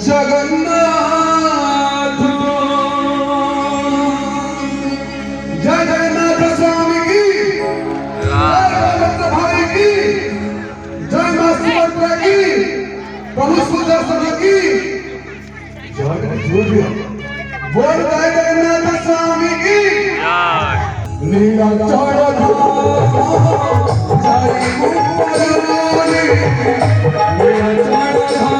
जगन्नाथ जय जगन्नाथ स्वामी की जय गोविंद भाई की जय मां सुभद्रा की प्रभु सुदर्शन की जय बोल जय जगन्नाथ स्वामी की लीला चढ़ जय मुरली लीला चढ़